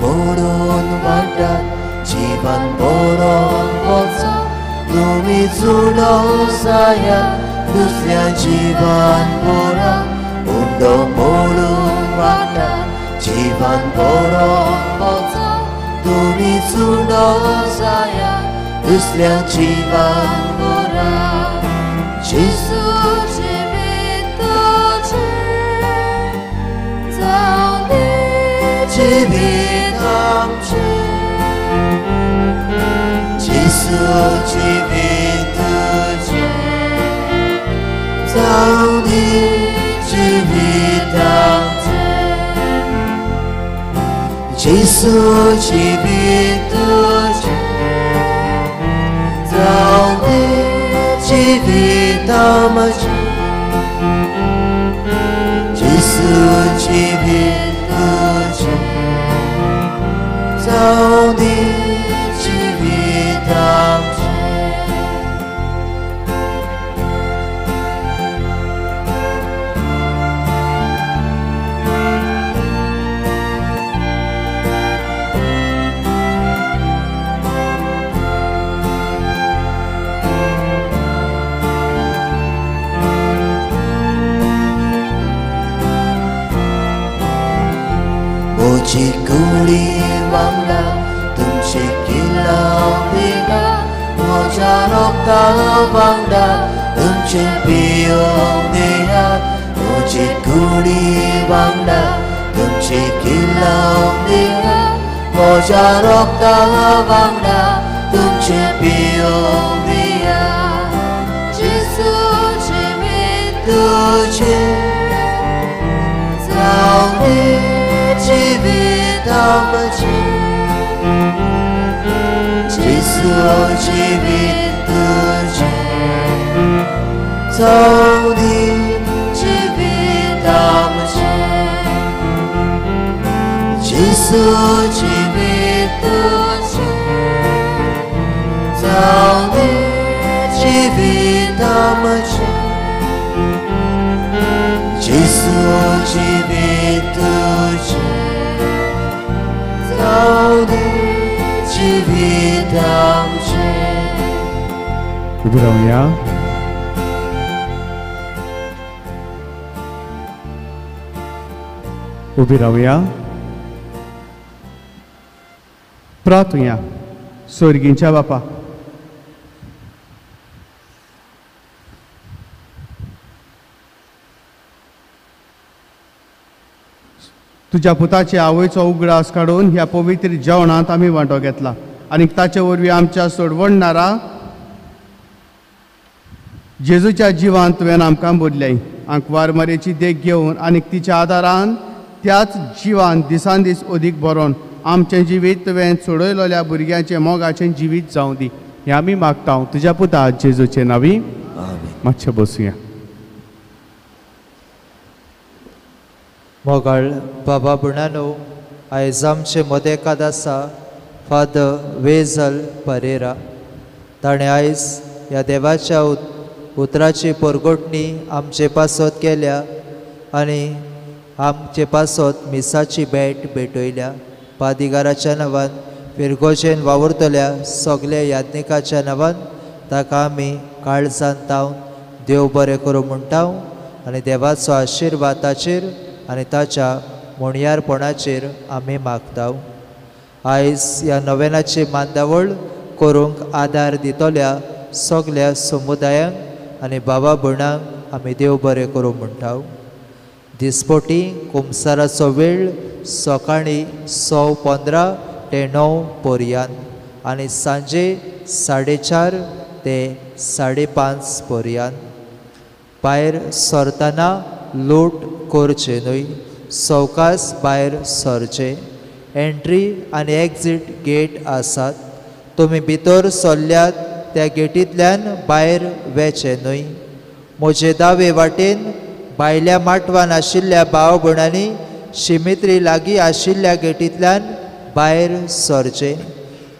मोडून वाटात जीवन बरोवन वचा तुमी जुडो जाया दुसऱ्या जीवन बरो उंडो मोडून वाटात जीवन बरोवन वचा तुमी जुडो जाया दुसऱ्या जीवन बरो जेसू जिवीत तुजें जावं जिवीत आमचें जेसू जिवीत तुजें जावं जिवीत आमचें जेसू जिवीत तुजें जावं जिवीत आमचें जेसू जिवीत तुजें जावं जिवीत आमचें म्हजी कुडी वांगडा तुमची किल्ला देगा म्हज्या रोगता वांगडा तुमचे पियोंक देया म्हजी कुडी वांगडा तुमची किल्ला देगा म्हज्या रोगता वांगडा तुमचे पियोंक देया जेसू जिवीत तुजें जावं जिवीत आमचें जेसू जिवीत तुजें जावं जिवीत आमचें जेसू जिवीत तुजें जावं जिवीत आमचें जेसू जिवीत तुजें जावं जिवीत आमचें उभी रावया उभी रावया प्रार्थुया स्वर्गींच्या बापा तुझ्या पुताचे आवयचो उगडास काडून ह्या पवित्र जेवणांत आमी वांटो घेतला आनी ताचे वरवीं आमच्या सोडवणणारा जेजूच्या जिवान तुवें आमकां बदल्याय आंकवार मरेची देख घेवन आनी तिच्या आदारान त्याच जिवान दिसान दीस अदीक बरोवन आमचें जिवीत तुवें सोडयलोल्या भुरग्यांचें मोगाचें जिवीत जावं दी हें आमी मागता तुज्या पुता जेजूचे नांवी मातशें बसुया मोगाळ बाबा बुणानो आयज आमचे मदेकाद आसा फादर वेझल परेरा ताणें आयज ह्या देवाच्या उतराची परगोटणी आमचे पासत केल्या आनी आमचे पासत मिसाची भेट भेटयल्या पादिगाराच्या नांवान फिरगोजेन वावुरतल्या सगल्या याज्ञिकाच्या नांवान ताका आमी काळजांत तावन देव बरें करूं म्हणटाव आनी देवाचो आशिर्वाद ताचेर आनी ताच्या मोणयारपणाचेर आमी मागताव. आयज ह्या नोवेनाची मांदावळ करूंक आदार दितल्या सगल्या समुदायांक आनी भावा भयणांक आमी देव बरें करूं म्हणटाव. दिसपोटी कुमसाराचो वेळ सकाळीं 6:15 ते 9 पर्यंत आनी सांजे 4:30 ते 5:30 पर्यंत. भायर सरतना लूट करचे न्हय, सवकास भायर सरचे. एंट्री आनी एक्झीट गेट आसात. तुमी भितर सरल्यात त्या गेटींतल्यान भायर वेचे न्हय. म्हजे दावे वाटेन भायल्या माटवान आशिल्ल्या भाव भयणांनी शिमित्री लागीं आशिल्ल्या गेटींतल्यान भायर सरचे.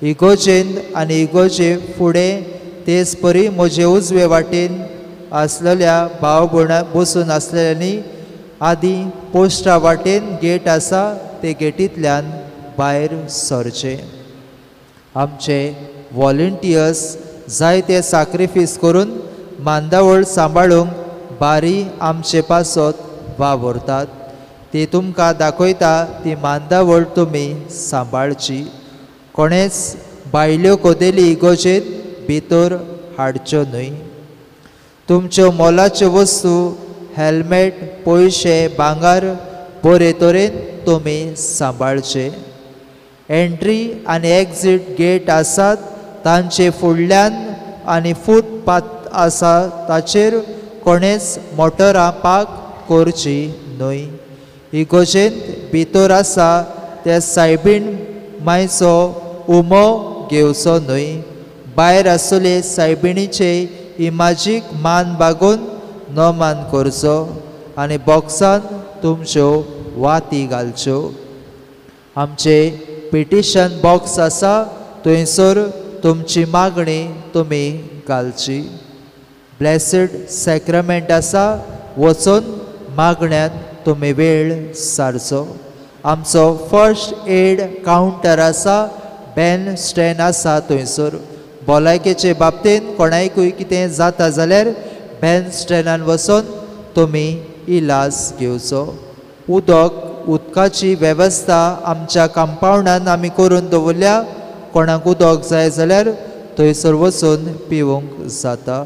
इगोजेन आनी इगोजे फुडें तेच परी म्हजे उजवे वाटेन आसलेल्या भाव भयणां बसून आसलेल्यांनी आदीं पोस्टा वाटेन गेट आसा ते गेटींतल्यान भायर सरचे. आमचे वॉलंटियर्स जायते सॅक्रिफीस करून मांदावळ सांबाळूंक बारी आमचे पासत वावरतात. ती तुमकां दाखयता ती मांदावळ तुमी सांबाळची. कोणेच भायल्यो कोदेली इगोजेन भितर हाडच्यो न्हय. तुमच्यो मोलाच्यो वस्तू हेल्मेट पयशे भांगार बरे तरेन तुमी सांबाळचे. एंट्री आनी एक्झीट गेट आसात तांचे फुडल्यान आनी फूटपाथ आसा ताचेर कोणेच मोटरां पार्क करची न्हय. इगोजेंत भितर आसा त्या सायबीण मायचो उमो घेवचो न्हय. भायर आसले सायबिणीचे इमाजीक मान बागून न मान करचो आनी बॉक्सान तुमच्यो वाती घालच्यो. आमचे पिटिशन बॉक्स आसा थंयसर तुमची मागणी तुमी घालची. ब्लेसिड सॅक्रमेंट आसा वचून मागण्यांत तुमी वेळ सारचो. आमचो फर्स्ट एड कावंटर आसा, बॅन स्टँड आसा थंयसर. भलायकेचे बाबतींत कोणाकूय कितें जाता जाल्यार बॅन स्टँडान वचून तुमी इलाज घेवचो. उदकाची वेवस्था आमच्या कंपाउंडान आमी करून दवरल्या. कोणाक उदक जाय जाल्यार थंयसर वचून पिवूंक जाता.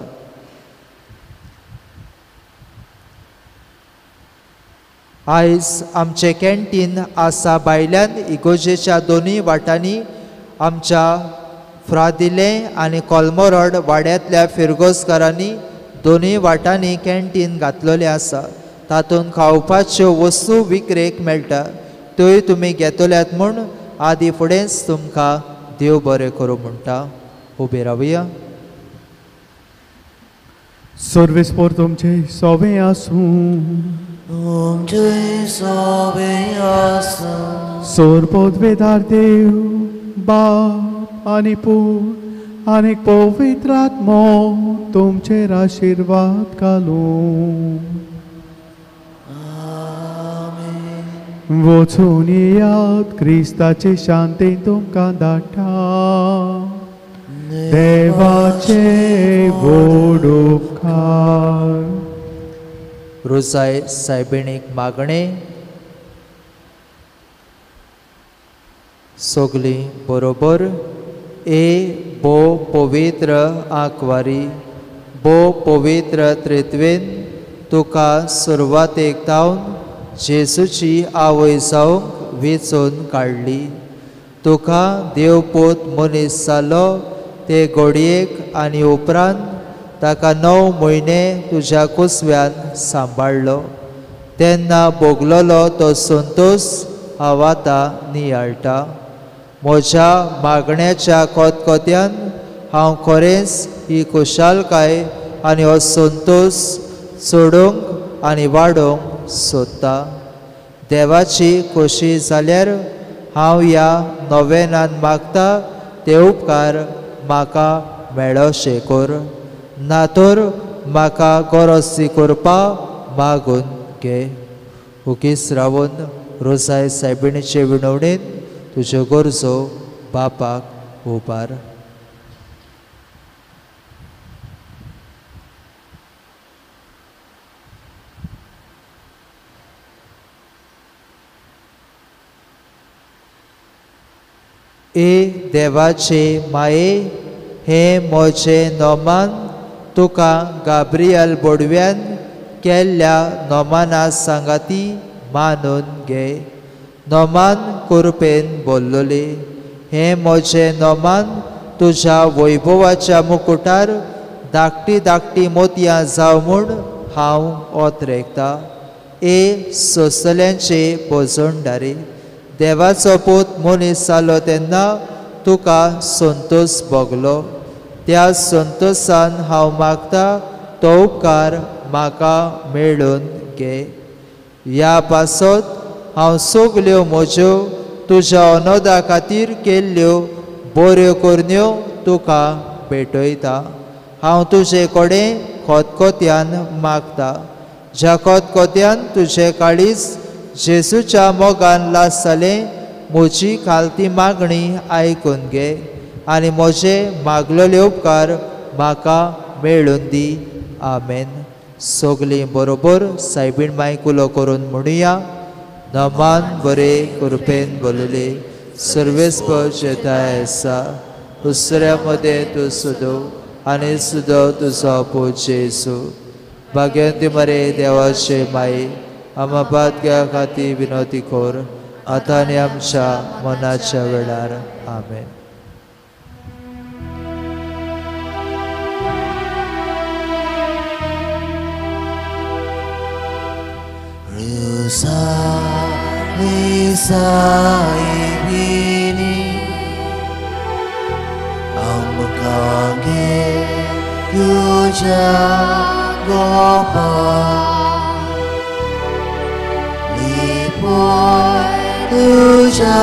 आयज आमचे कॅन्टीन आसा भायल्यान इगोजेच्या दोनूय वाटांनी आमच्या फ्रादिले आनी कोलमोरड वाड्यांतल्या फिरगोसकारांनी दोनूय वाटांनी कॅन्टीन घातलेलें आसा. तातूंत खावपाच्यो वस्तू विक्रेक मेळटा. त्योय तुमी घेतल्यात म्हूण आदी फुडेंच तुमकां देव बरें करूं म्हणटा. उबे रावया. सर्वेस पोर तुमचे सोबे आसूं, तुमचे सोबे आसूं. सोर पोदवेदार देव बाप आनी पूत आनी पवित्र आत्मो तुमचेर आशिर्वाद घालूं. वचून येयात, क्रिस्ताचे शांतेन तुमकां धाडटा. देवाचे व्हड उपकार. रोजाय सायबिणीक मागणे. सगली बरोबर. ए बो पवित्र आंकवारी, बो पवित्र त्रित्वेन तुका सुरवातेक जावन जेजूची आवय जावंक वेचून काडली. तुका देवपूत मनीस जालो ते घडयेक आनी उपरांत ताका 9 म्हयने तुज्या कुसव्यान सांबाळलो. तेन्ना भोगलोलो तो संतोश हांव आतां नियाळटा. म्हज्या मागण्याच्या कोतकोत्यान हांव खरेंच ही खुशालकाय आनी हो संतोश सोडूंक आनी वाडोवंक सोदता. देवाची खोशी जाल्यार हांव ह्या नोवेनान मागता ते उपकार म्हाका मेळोशे कर. ना तर म्हाका गरज ती करपा मागून घे. उकीस रावून रोसाय सायबिणीचे विणवणेन तुज्यो गरजो बापाक उबार. ए देवाचे माये हे मोचे नोमान तुका गाब्रियल बोडव्यान केल्ल्या नोमाना सांगाती मानून घे. नोमान कुरपेन बोल्लोले हे मोचे नोमान तुझ्या वैभवाच्या मुकुटार धाकटी धाकटी मोतयां जाव म्हूण हांव ओतरेकता. ए सोंसल्यांचे बोजोंडारी देवाचो पूत मनीस जालो तेन्ना तुका संतोष भोगलो. त्या संतोषान हांव मागता तो उपकार म्हाका मेळून घे. ह्या पासत हांव सगल्यो म्हज्यो तुज्या अनोदा खातीर केल्ल्यो बऱ्यो करण्यो तुका भेटयता. हांव तुजे कडेन खोतखोत्यान मागता. ज्या खोतखोत्यान तुजें काळीज जेजूच्या मोगान लासतालें म्हजी खालती मागणी आयकून घे आनी म्हजे मागलेले उपकार म्हाका मेळून दी. आमेन. सगलीं बरोबर सायबीण मायकुलो करून म्हणुया. नमान बरे कृपेन बोलले सर्वेस्पर जेताय आसा दुसऱ्या मध्ये तूं सुदो आनी सुदो तुजो पूत जेजू. भाग्यवंती मरे देवाचे माये आम्हा बादग्या खातीर विनोदी कोर आतां आनी आमच्या मनाच्या वेळार. आमेन. सायबिणी आमकां घे तुज्या गोपा तुझ्या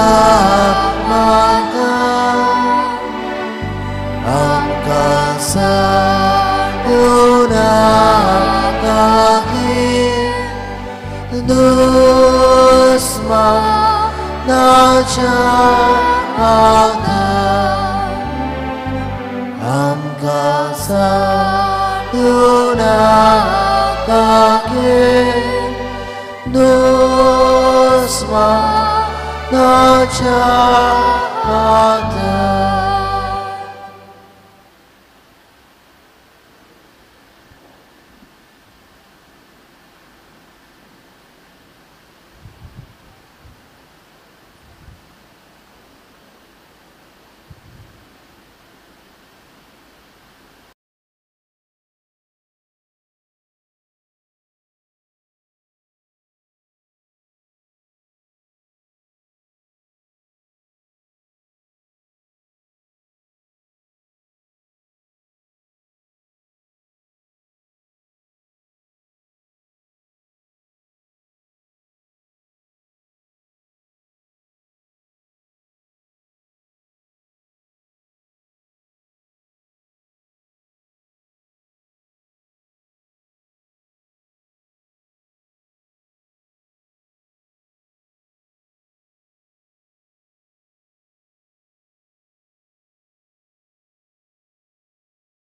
म्हाका आमकां सांडून दुस्मानाच्या हातान आमकां सांडून दुस्मानाच्या हातान